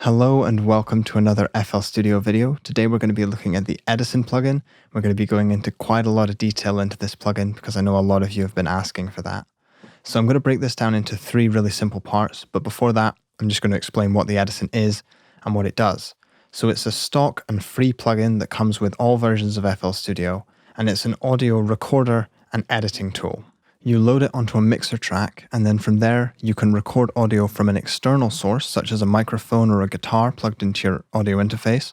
Hello and welcome to another FL Studio video. Today we're going to be looking at the Edison plugin. We're going to be going into quite a lot of detail into this plugin because I know a lot of you have been asking for that. So I'm going to break this down into three really simple parts, but before that, I'm just going to explain what the Edison is and what it does. So it's a stock and free plugin that comes with all versions of FL Studio, and it's an audio recorder and editing tool. You load it onto a mixer track, and then from there, you can record audio from an external source, such as a microphone or a guitar plugged into your audio interface,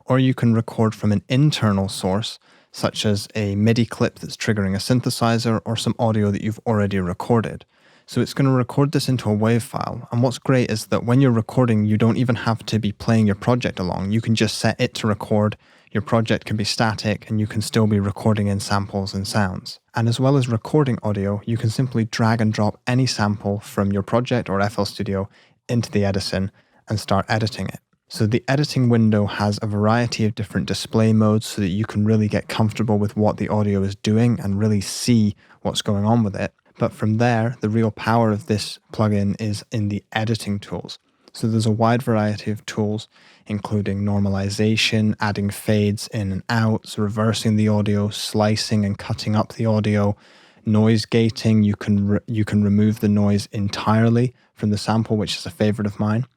or you can record from an internal source, such as a MIDI clip that's triggering a synthesizer or some audio that you've already recorded. So it's going to record this into a WAV file, and what's great is that when you're recording, you don't even have to be playing your project along. You can just set it to record. Your project can be static and you can still be recording in samples and sounds. And as well as recording audio, you can simply drag and drop any sample from your project or FL Studio into the Edison and start editing it. So the editing window has a variety of different display modes so that you can really get comfortable with what the audio is doing and really see what's going on with it. But from there, the real power of this plugin is in the editing tools. So there's a wide variety of tools, including normalization, adding fades in and outs, reversing the audio, slicing and cutting up the audio, noise gating. You can remove the noise entirely from the sample, which is a favorite of mine.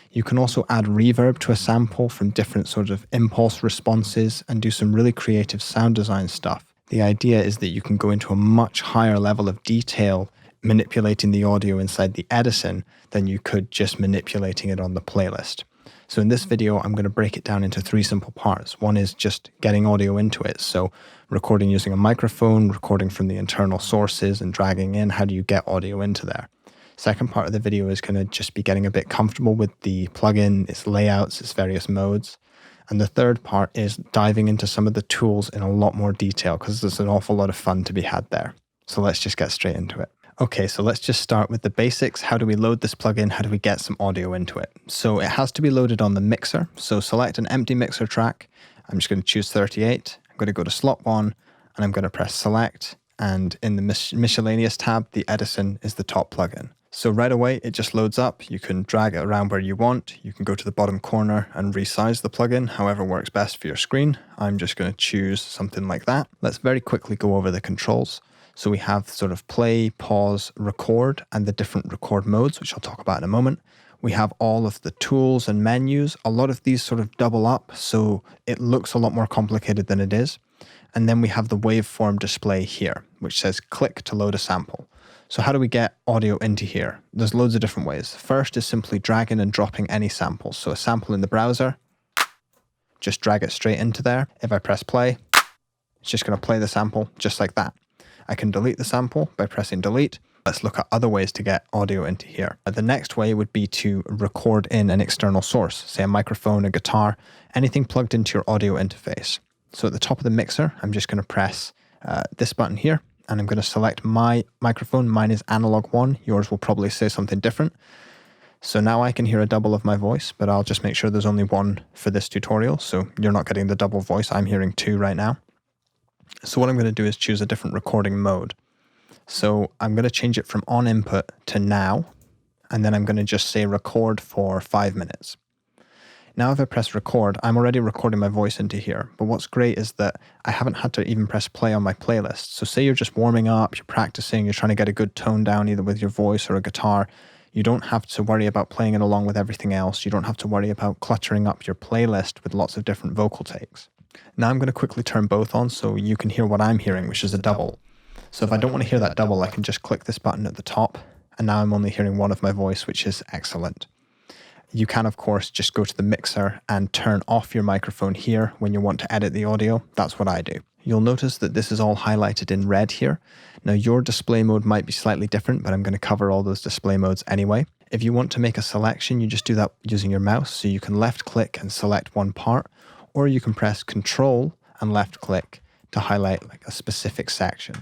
You can also add reverb to a sample from different sort of impulse responses and do some really creative sound design stuff. The idea is that you can go into a much higher level of detail manipulating the audio inside the Edison than you could just manipulating it on the playlist. So in this video, I'm going to break it down into three simple parts. One is just getting audio into it. So recording using a microphone, recording from the internal sources and dragging in. How do you get audio into there? Second part of the video is going to just be getting a bit comfortable with the plugin, its layouts, its various modes. And the third part is diving into some of the tools in a lot more detail because there's an awful lot of fun to be had there. So let's just get straight into it. Okay, so let's just start with the basics. How do we load this plugin? How do we get some audio into it? So it has to be loaded on the mixer. So select an empty mixer track. I'm just going to choose 38. I'm going to go to slot 1 and I'm going to press select. And in the miscellaneous tab, the Edison is the top plugin. So right away, it just loads up. You can drag it around where you want. You can go to the bottom corner and resize the plugin, however works best for your screen. I'm just going to choose something like that. Let's very quickly go over the controls. So we have sort of play, pause, record, and the different record modes, which I'll talk about in a moment. We have all of the tools and menus. A lot of these sort of double up, so it looks a lot more complicated than it is. And then we have the waveform display here, which says click to load a sample. So how do we get audio into here? There's loads of different ways. First is simply dragging and dropping any samples. So a sample in the browser, just drag it straight into there. If I press play, it's just going to play the sample just like that. I can delete the sample by pressing delete. Let's look at other ways to get audio into here. The next way would be to record in an external source, say a microphone, a guitar, anything plugged into your audio interface. So at the top of the mixer, I'm just going to press this button here, and I'm going to select my microphone. Mine is analog 1. Yours will probably say something different. So now I can hear a double of my voice, but I'll just make sure there's only one for this tutorial. So you're not getting the double voice. I'm hearing 2 right now. So what I'm going to do is choose a different recording mode. So I'm going to change it from on input to now, and then I'm going to just say record for 5 minutes. Now if I press record, I'm already recording my voice into here. But what's great is that I haven't had to even press play on my playlist. So say you're just warming up, you're practicing, you're trying to get a good tone down either with your voice or a guitar. You don't have to worry about playing it along with everything else. You don't have to worry about cluttering up your playlist with lots of different vocal takes. Now I'm going to quickly turn both on so you can hear what I'm hearing, which is a double. So if I don't want to hear that double, I can just click this button at the top, and now I'm only hearing one of my voice, which is excellent. You can, of course, just go to the mixer and turn off your microphone here when you want to edit the audio. That's what I do. You'll notice that this is all highlighted in red here. Now your display mode might be slightly different, but I'm going to cover all those display modes anyway. If you want to make a selection, you just do that using your mouse. So you can left click and select one part, or you can press Ctrl and left click to highlight like a specific section.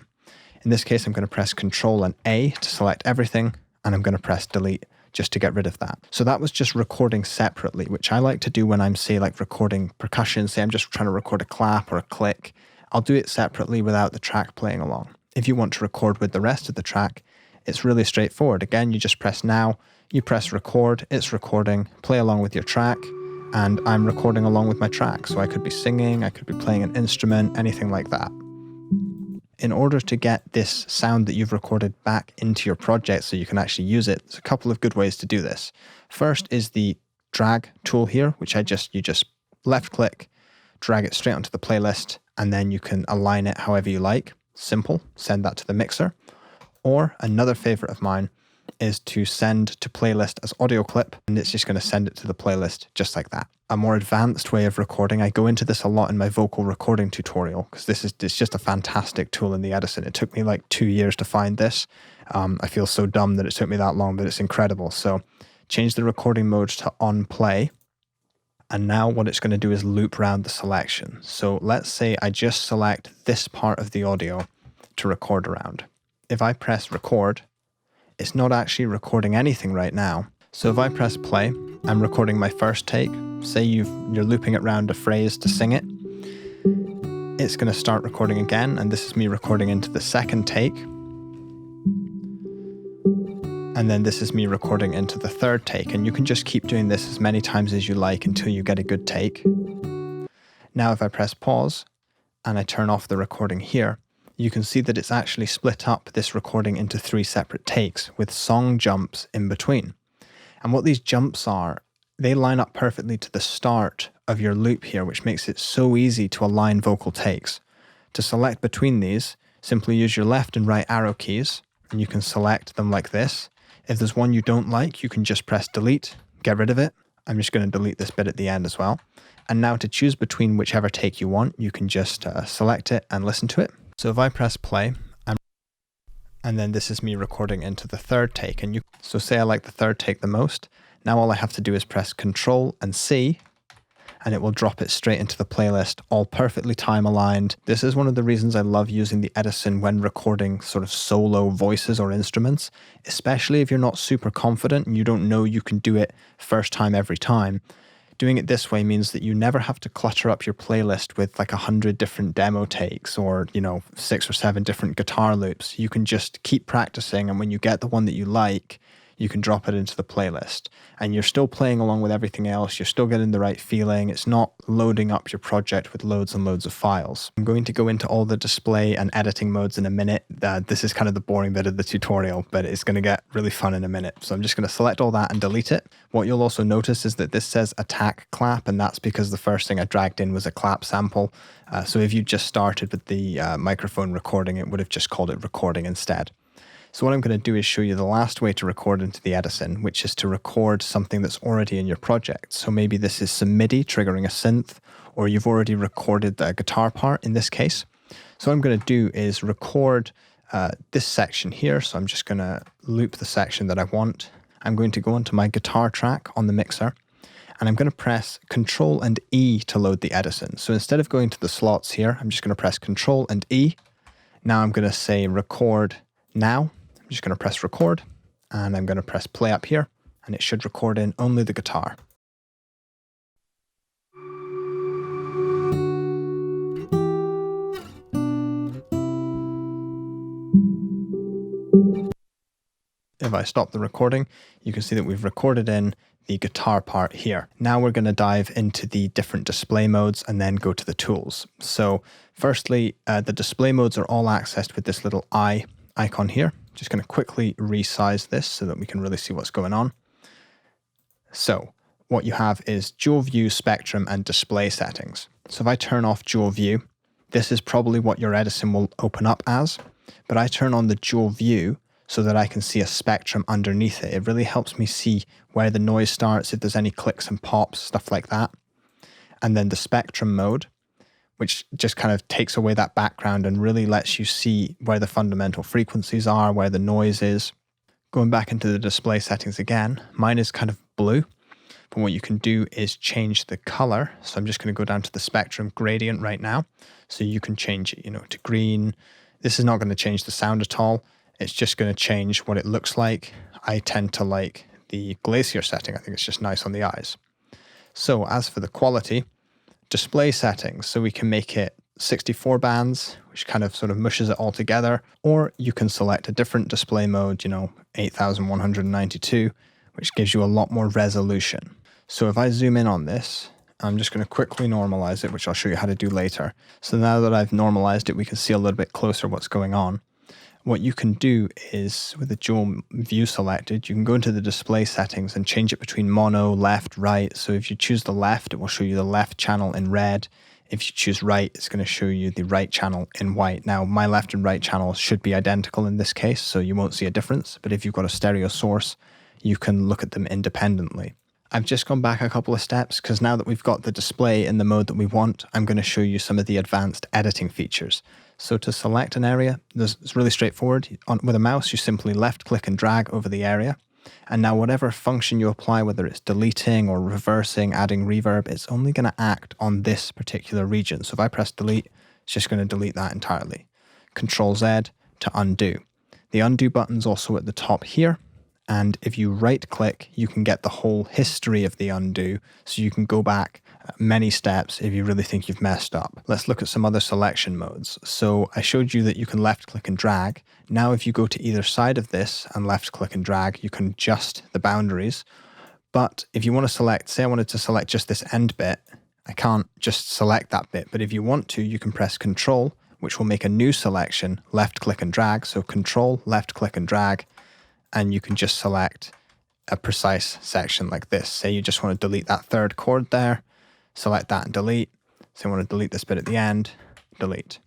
In this case, I'm going to press Ctrl and A to select everything, and I'm going to press delete just to get rid of that. So that was just recording separately, which I like to do when I'm, say, like recording percussion. Say I'm just trying to record a clap or a click. I'll do it separately without the track playing along. If you want to record with the rest of the track, it's really straightforward. Again, you just press now, You press record, it's recording, play along with your track, and I'm recording along with my track. So I could be singing, I could be playing an instrument, anything like that. In order to get this sound that you've recorded back into your project so you can actually use it, there's a couple of good ways to do this. First is the drag tool here, which you just left click, drag it straight onto the playlist, and then you can align it however you like. Simple, send that to the mixer. Or another favorite of mine is to send to playlist as audio clip, and it's just going to send it to the playlist just like that. A more advanced way of recording, I go into this a lot in my vocal recording tutorial, because it's just a fantastic tool in the Edison. It took me like 2 years to find this. I feel so dumb that it took me that long, but it's incredible. So change the recording mode to on play. And now what it's going to do is loop around the selection. So let's say I just select this part of the audio to record around. If I press record, it's not actually recording anything right now. So if I press play, I'm recording my first take. Say you're looping it around a phrase to sing it. It's going to start recording again, and this is me recording into the second take. And then this is me recording into the third take, and you can just keep doing this as many times as you like until you get a good take. Now if I press pause and I turn off the recording here, you can see that it's actually split up this recording into 3 separate takes with song jumps in between. And what these jumps are, they line up perfectly to the start of your loop here, which makes it so easy to align vocal takes. To select between these, simply use your left and right arrow keys, and you can select them like this. If there's one you don't like, you can just press delete, get rid of it. I'm just going to delete this bit at the end as well. And now to choose between whichever take you want, you can just select it and listen to it. So if I press play, and then this is me recording into the third take. So say I like the third take the most. Now all I have to do is press Ctrl and C, and it will drop it straight into the playlist, all perfectly time aligned. This is one of the reasons I love using the Edison when recording sort of solo voices or instruments, especially if you're not super confident and you don't know you can do it first time every time. Doing it this way means that you never have to clutter up your playlist with like 100 different demo takes or, 6 or 7 different guitar loops. You can just keep practicing, and when you get the one that you like, you can drop it into the playlist. And you're still playing along with everything else. You're still getting the right feeling. It's not loading up your project with loads and loads of files. I'm going to go into all the display and editing modes in a minute. This is kind of the boring bit of the tutorial, but it's going to get really fun in a minute. So I'm just going to select all that and delete it. What you'll also notice is that this says attack clap, and that's because the first thing I dragged in was a clap sample. So if you just started with the microphone recording, it would have just called it recording instead. So what I'm going to do is show you the last way to record into the Edison, which is to record something that's already in your project. So maybe this is some MIDI triggering a synth, or you've already recorded the guitar part in this case. So what I'm going to do is record this section here. So I'm just going to loop the section that I want. I'm going to go onto my guitar track on the mixer, and I'm going to press Ctrl and E to load the Edison. So instead of going to the slots here, I'm just going to press Ctrl and E. Now I'm going to say record now. I'm just going to press record, and I'm going to press play up here, and it should record in only the guitar. If I stop the recording, you can see that we've recorded in the guitar part here. Now we're going to dive into the different display modes and then go to the tools. So firstly, the display modes are all accessed with this little eye icon here. Just going to quickly resize this so that we can really see what's going on. So what you have is dual view, spectrum, and display settings. So if I turn off dual view, this is probably what your Edison will open up as, but I turn on the dual view so that I can see a spectrum underneath it. It really helps me see where the noise starts, if there's any clicks and pops, stuff like that. And then the spectrum mode, which just kind of takes away that background and really lets you see where the fundamental frequencies are, where the noise is. Going back into the display settings again, mine is kind of blue, but what you can do is change the color. So I'm just going to go down to the spectrum gradient right now. So you can change it, to green. This is not going to change the sound at all. It's just going to change what it looks like. I tend to like the glacier setting. I think it's just nice on the eyes. So as for the quality, display settings, so we can make it 64 bands, which kind of sort of mushes it all together, or you can select a different display mode, 8192, which gives you a lot more resolution. So if I zoom in on this, I'm just going to quickly normalize it, which I'll show you how to do later. So now that I've normalized it, we can see a little bit closer what's going on. What you can do is, with the dual view selected, you can go into the display settings and change it between mono, left, right. So if you choose the left, it will show you the left channel in red. If you choose right, it's going to show you the right channel in white. Now, my left and right channels should be identical in this case, so you won't see a difference. But if you've got a stereo source, you can look at them independently. I've just gone back a couple of steps because now that we've got the display in the mode that we want, I'm going to show you some of the advanced editing features. So to select an area, it's really straightforward. With a mouse, you simply left click and drag over the area. And now whatever function you apply, whether it's deleting or reversing, adding reverb, it's only going to act on this particular region. So if I press delete, it's just going to delete that entirely. Ctrl Z to undo. The undo button's also at the top here. And if you right click, you can get the whole history of the undo. So you can go back many steps if you really think you've messed up. Let's look at some other selection modes. So I showed you that you can left click and drag. Now if you go to either side of this and left click and drag, you can adjust the boundaries. But if you want to select, say I wanted to select just this end bit, I can't just select that bit. But if you want to, you can press Control, which will make a new selection, left click and drag. So Control, left click and drag. And you can just select a precise section like this. Say you just want to delete that third chord there, select that and delete. Say I want to delete this bit at the end, delete.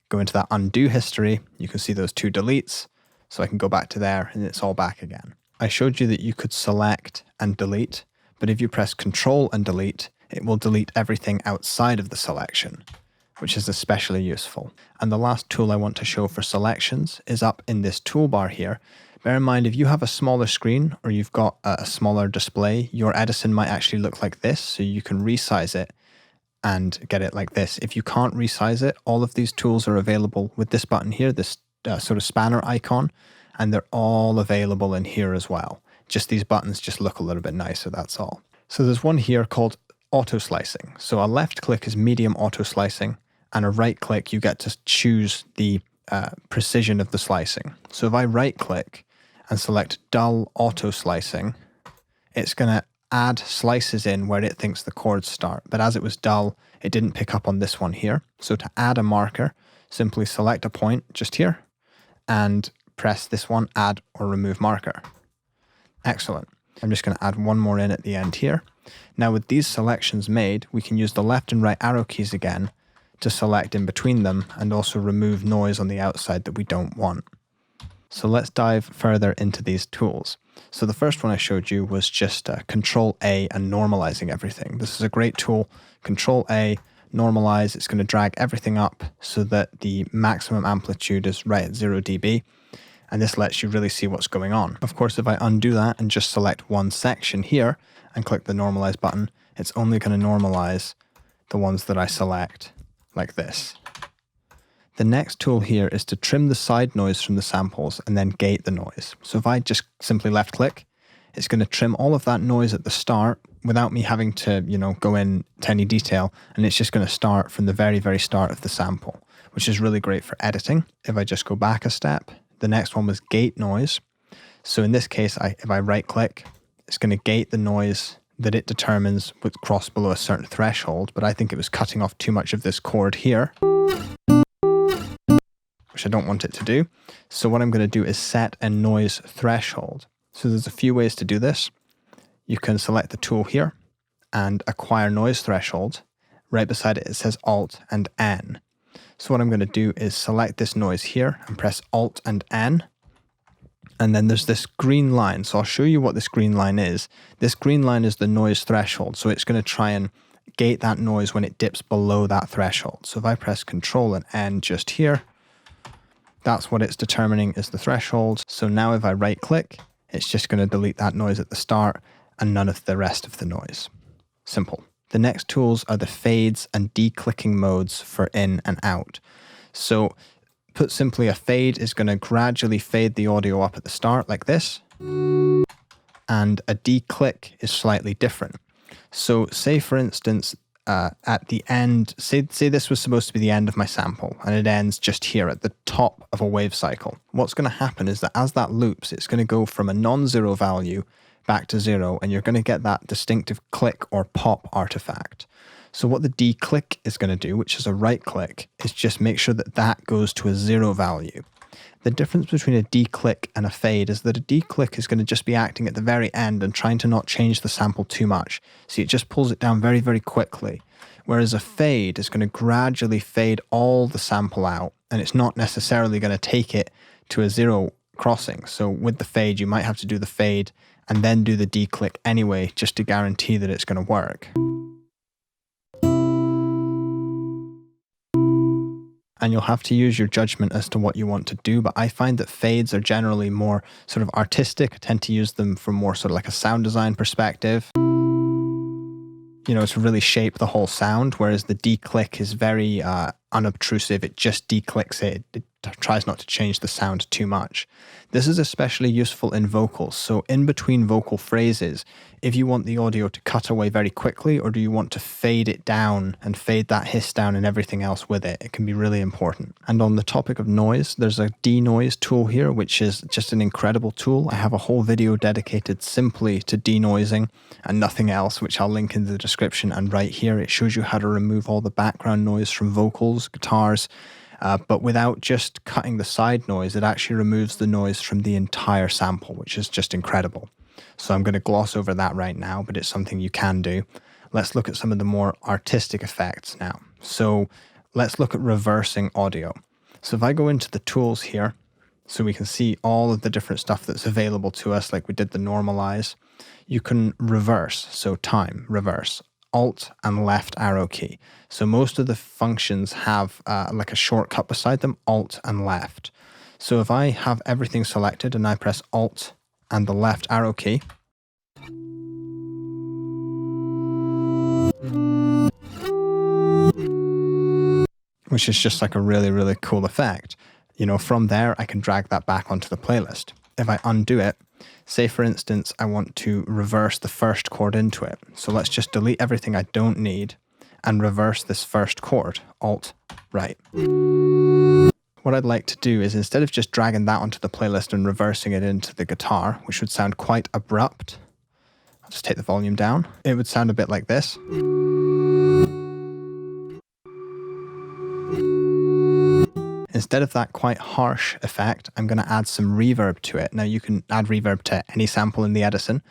Go into that undo history, you can see those two deletes, so I can go back to there and it's all back again. I showed you that you could select and delete, but if you press Control and delete, it will delete everything outside of the selection, which is especially useful. And the last tool I want to show for selections is up in this toolbar here. Bear in mind, if you have a smaller screen or you've got a smaller display, your Edison might actually look like this, so you can resize it and get it like this. If you can't resize it, all of these tools are available with this button here, this sort of spanner icon, and they're all available in here as well. Just these buttons just look a little bit nicer, that's all. So there's one here called auto slicing. So a left click is medium auto slicing, and a right click, you get to choose the precision of the slicing. So if I right click and select dull auto slicing, it's going to add slices in where it thinks the chords start. But as it was dull, it didn't pick up on this one here. So to add a marker, simply select a point just here and press this one, add or remove marker. Excellent. I'm just going to add one more in at the end here. Now with these selections made, we can use the left and right arrow keys again to select in between them and also remove noise on the outside that we don't want. So let's dive further into these tools. So the first one I showed you was just Ctrl A and normalizing everything. This is a great tool. Ctrl A, normalize, it's going to drag everything up so that the maximum amplitude is right at 0 dB. And this lets you really see what's going on. Of course, if I undo that and just select one section here and click the normalize button, it's only going to normalize the ones that I select like this. The next tool here is to trim the side noise from the samples and then gate the noise. So if I just simply left click, it's going to trim all of that noise at the start without me having to, go into any detail. And it's just going to start from the very, very start of the sample, which is really great for editing. If I just go back a step, the next one was gate noise. So in this case, if I right click, it's going to gate the noise that it determines would cross below a certain threshold. But I think it was cutting off too much of this chord here, which I don't want it to do. So what I'm going to do is set a noise threshold. So there's a few ways to do this. You can select the tool here and acquire noise threshold. Right beside it, it says Alt and N. So what I'm going to do is select this noise here and press Alt and N. And then there's this green line. So I'll show you what this green line is. This green line is the noise threshold. So it's going to try and gate that noise when it dips below that threshold. So if I press Ctrl and N just here, that's what it's determining is the threshold. So now if I right click, it's just going to delete that noise at the start and none of the rest of the noise. Simple. The next tools are the fades and declicking modes for in and out. So put simply, a fade is going to gradually fade the audio up at the start like this. And a declick is slightly different. So say for instance, at the end, say this was supposed to be the end of my sample and it ends just here at the top of a wave cycle. What's going to happen is that as that loops, it's going to go from a non-zero value back to 0, and you're going to get that distinctive click or pop artifact. So what the declick is going to do, which is a right click, is just make sure that that goes to a 0 value. The difference between a declick and a fade is that a declick is going to just be acting at the very end and trying to not change the sample too much. So it just pulls it down very, very quickly. Whereas a fade is going to gradually fade all the sample out, and it's not necessarily going to take it to a 0 crossing. So with the fade, you might have to do the fade and then do the declick anyway, just to guarantee that it's going to work. And you'll have to use your judgment as to what you want to do, but I find that fades are generally more sort of artistic. I tend to use them from more sort of like a sound design perspective, you know, to really shape the whole sound, whereas the declick is very unobtrusive. It just declicks it. It tries not to change the sound too much. This is especially useful in vocals. So in between vocal phrases, if you want the audio to cut away very quickly, or do you want to fade it down and fade that hiss down and everything else with it, it can be really important. And on the topic of noise, there's a denoise tool here, which is just an incredible tool. I have a whole video dedicated simply to denoising and nothing else, which I'll link in the description and right here. It shows you how to remove all the background noise from vocals, guitars, but without just cutting the side noise. It actually removes the noise from the entire sample, which is just incredible. So I'm going to gloss over that right now, but it's something you can do. Let's look at some of the more artistic effects now. So let's look at reversing audio. So if I go into the tools here, so we can see all of the different stuff that's available to us, like we did the normalize, you can reverse, so time, reverse, Alt and left arrow key. So most of the functions have like a shortcut beside them, Alt and left. So if I have everything selected and I press Alt and the left arrow key, which is just like a really, really cool effect, you know, from there I can drag that back onto the playlist. If I undo it, say for instance, I want to reverse the first chord into it. So let's just delete everything I don't need and reverse this first chord, Alt, right. What I'd like to do is, instead of just dragging that onto the playlist and reversing it into the guitar, which would sound quite abrupt, I'll just take the volume down. It would sound a bit like this. Instead of that quite harsh effect, I'm going to add some reverb to it. Now you can add reverb to any sample in the Edison.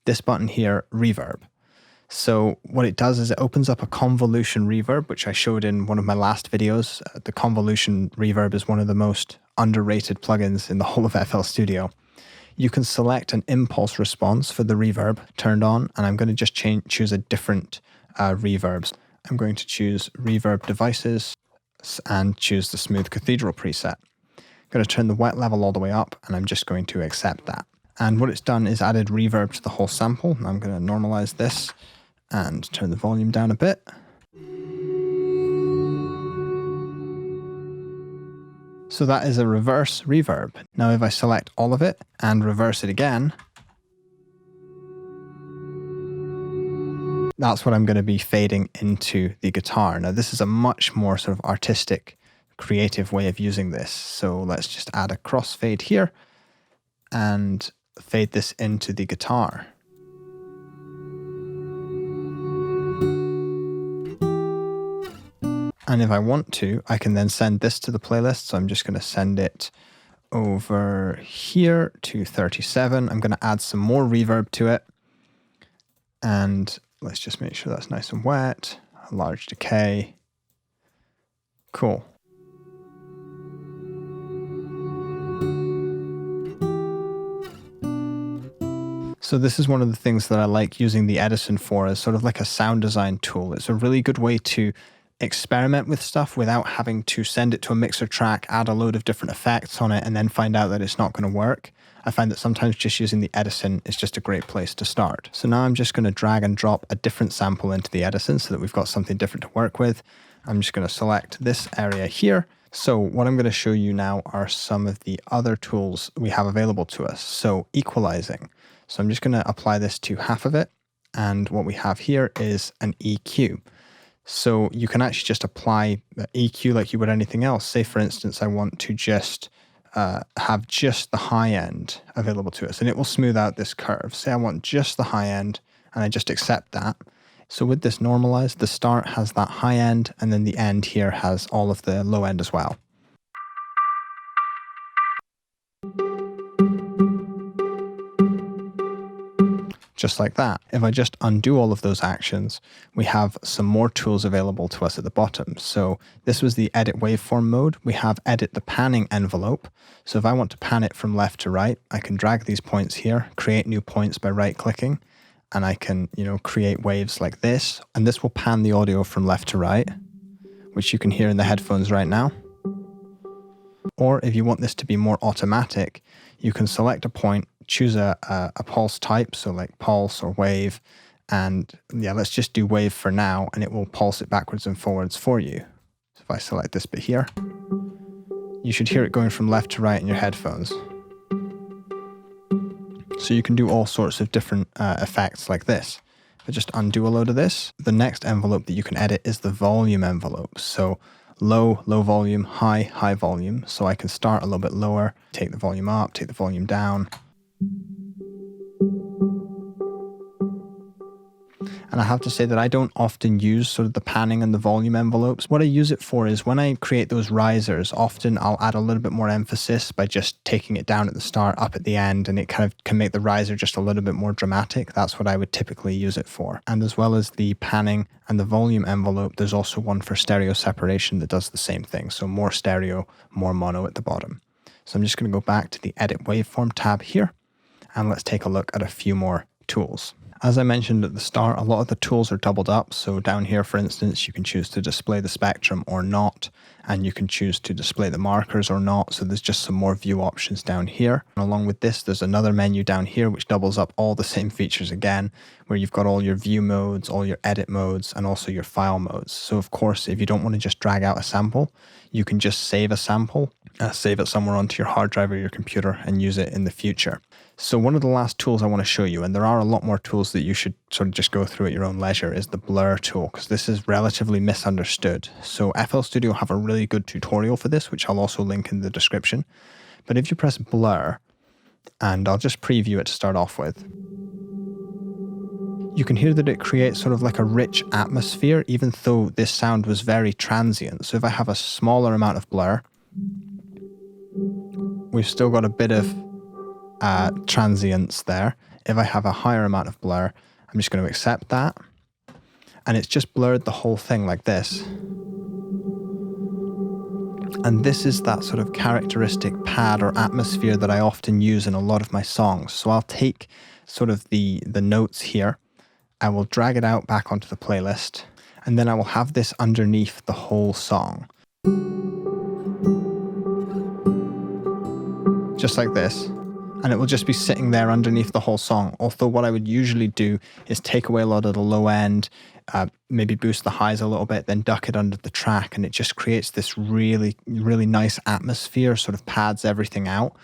This button here, reverb. So what it does is it opens up a convolution reverb, which I showed in one of my last videos. The convolution reverb is one of the most underrated plugins in the whole of FL Studio. You can select an impulse response for the reverb turned on, and I'm going to just choose a different reverbs. I'm going to choose reverb devices and choose the smooth cathedral preset. I'm going to turn the wet level all the way up, and I'm just going to accept that. And what it's done is added reverb to the whole sample. I'm going to normalize this and turn the volume down a bit. So that is a reverse reverb. Now if I select all of it and reverse it again, that's what I'm going to be fading into the guitar. Now this is a much more sort of artistic, creative way of using this. So let's just add a crossfade here and fade this into the guitar. And if I want to, I can then send this to the playlist. So I'm just going to send it over here to 37. I'm going to add some more reverb to it. And let's just make sure that's nice and wet. A large decay. Cool. So this is one of the things that I like using the Edison for, as sort of like a sound design tool. It's a really good way to experiment with stuff without having to send it to a mixer track, add a load of different effects on it, and then find out that it's not going to work. I find that sometimes just using the Edison is just a great place to start. So now I'm just going to drag and drop a different sample into the Edison so that we've got something different to work with. I'm just going to select this area here. So what I'm going to show you now are some of the other tools we have available to us. So equalizing. So I'm just going to apply this to half of it. And what we have here is an EQ. So you can actually just apply EQ like you would anything else. Say, for instance, I want to just have just the high end available to us, and it will smooth out this curve. Say I want just the high end, and I just accept that. So with this normalize, the start has that high end, and then the end here has all of the low end as well. Just like that. If I just undo all of those actions, we have some more tools available to us at the bottom. So this was the edit waveform mode. We have edit the panning envelope. So if I want to pan it from left to right, I can drag these points here, create new points by right clicking, and I can, create waves like this. And this will pan the audio from left to right, which you can hear in the headphones right now. Or if you want this to be more automatic, you can select a point, choose a pulse type, so like pulse or wave, and yeah, let's just do wave for now, and it will pulse it backwards and forwards for you. So if I select this bit here, you should hear it going from left to right in your headphones. So you can do all sorts of different effects like this. If I just undo a load of this, the next envelope that you can edit is the volume envelope. So low volume, high volume. So I can start a little bit lower, take the volume up, take the volume down. And I have to say that I don't often use sort of the panning and the volume envelopes. What I use it for is when I create those risers, often I'll add a little bit more emphasis by just taking it down at the start, up at the end, and it kind of can make the riser just a little bit more dramatic. That's what I would typically use it for. And as well as the panning and the volume envelope, there's also one for stereo separation that does the same thing. So more stereo, more mono at the bottom. So I'm just going to go back to the Edit Waveform tab here, and let's take a look at a few more tools. As I mentioned at the start, a lot of the tools are doubled up. So down here, for instance, you can choose to display the spectrum or not, and you can choose to display the markers or not. So there's just some more view options down here. And along with this, there's another menu down here which doubles up all the same features again, where you've got all your view modes, all your edit modes, and also your file modes. So of course, if you don't want to just drag out a sample, you can just save a sample, save it somewhere onto your hard drive or your computer, and use it in the future. So one of the last tools I want to show you, and there are a lot more tools that you should sort of just go through at your own leisure, is the blur tool, because this is relatively misunderstood. So FL Studio have a really good tutorial for this, which I'll also link in the description. But if you press blur, and I'll just preview it to start off with, you can hear that it creates sort of like a rich atmosphere, even though this sound was very transient. So if I have a smaller amount of blur, we've still got a bit of transience there. If I have a higher amount of blur, I'm just going to accept that, and it's just blurred the whole thing like this. And this is that sort of characteristic pad or atmosphere that I often use in a lot of my songs. So I'll take sort of the notes here, I will drag it out back onto the playlist, and then I will have this underneath the whole song. Just like this. And it will just be sitting there underneath the whole song. Although what I would usually do is take away a lot of the low end, maybe boost the highs a little bit, then duck it under the track, and it just creates this really, really nice atmosphere, sort of pads everything out.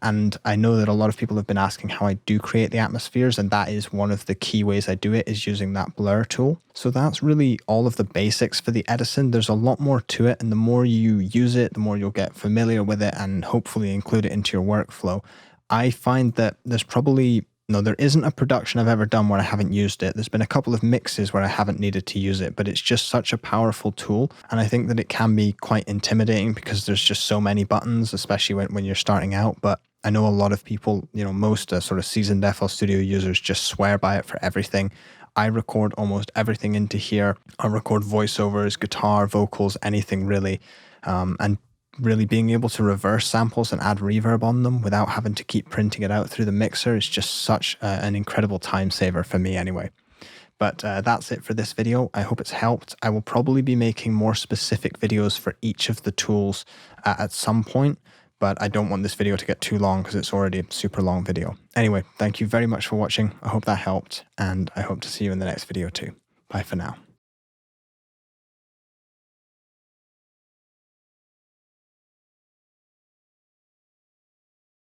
And I know that a lot of people have been asking how I do create the atmospheres, and that is one of the key ways I do it, is using that blur tool. So that's really all of the basics for the Edison. There's a lot more to it, and the more you use it, the more you'll get familiar with it and hopefully include it into your workflow. I find that there's probably, there isn't a production I've ever done where I haven't used it. There's been a couple of mixes where I haven't needed to use it, but it's just such a powerful tool. And I think that it can be quite intimidating because there's just so many buttons, especially when you're starting out. But I know a lot of people, most sort of seasoned FL Studio users just swear by it for everything. I record almost everything into here. I record voiceovers, guitar, vocals, anything really. And really being able to reverse samples and add reverb on them without having to keep printing it out through the mixer is just such an incredible time saver for me anyway. But that's it for this video. I hope it's helped. I will probably be making more specific videos for each of the tools at some point, but I don't want this video to get too long because it's already a super long video. Anyway, thank you very much for watching. I hope that helped, and I hope to see you in the next video too. Bye for now.